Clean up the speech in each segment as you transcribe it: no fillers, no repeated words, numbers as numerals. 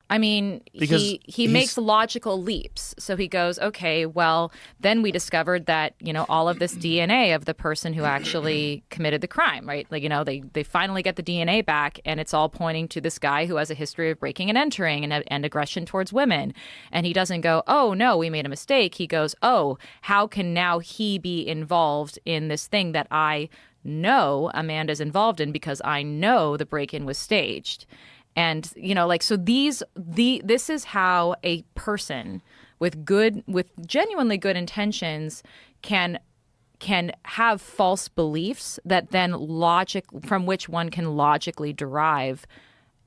I mean, Because he makes he's logical leaps. So he goes, okay, well, then we discovered that, all of this DNA of the person who actually committed the crime, right? Like, they finally get the DNA back and it's all pointing to this guy who has a history of breaking and entering and aggression towards women. And he doesn't go, oh, no, we made a mistake. He goes, oh, how can now he be involved in this thing that I know Amanda's involved in because I know the break-in was staged. And so this is how a person with genuinely good intentions can have false beliefs that then logic from which one can logically derive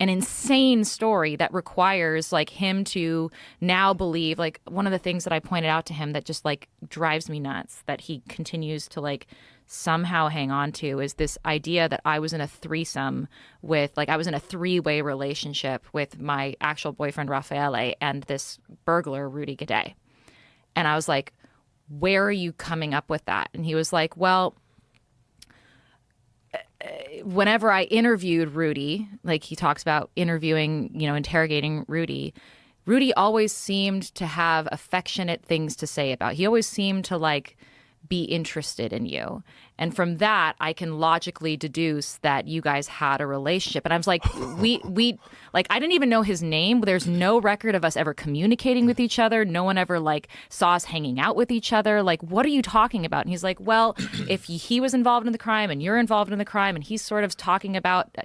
an insane story that requires like him to now believe. Like, one of the things that I pointed out to him that just like drives me nuts that he continues to like somehow hang on to is this idea that I was in a threesome I was in a three-way relationship with my actual boyfriend Raffaele and this burglar Rudy Gaudet. And I was like, where are you coming up with that? And he was like, well, whenever I interviewed Rudy, like he talks about interviewing, interrogating Rudy, Rudy always seemed to have affectionate things to say about. He always seemed to like be interested in you. And from that, I can logically deduce that you guys had a relationship. And I was like, we like, I didn't even know his name. There's no record of us ever communicating with each other. No one ever like saw us hanging out with each other. Like, what are you talking about? And he's like, well, if he was involved in the crime and you're involved in the crime and he's sort of talking about,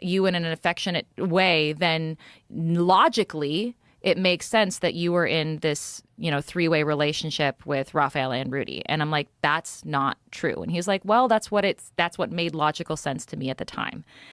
you in an affectionate way, then logically it makes sense that you were in this, three-way relationship with Raphael and Rudy. And I'm like, that's not true. And he's like, well, that's what made logical sense to me at the time.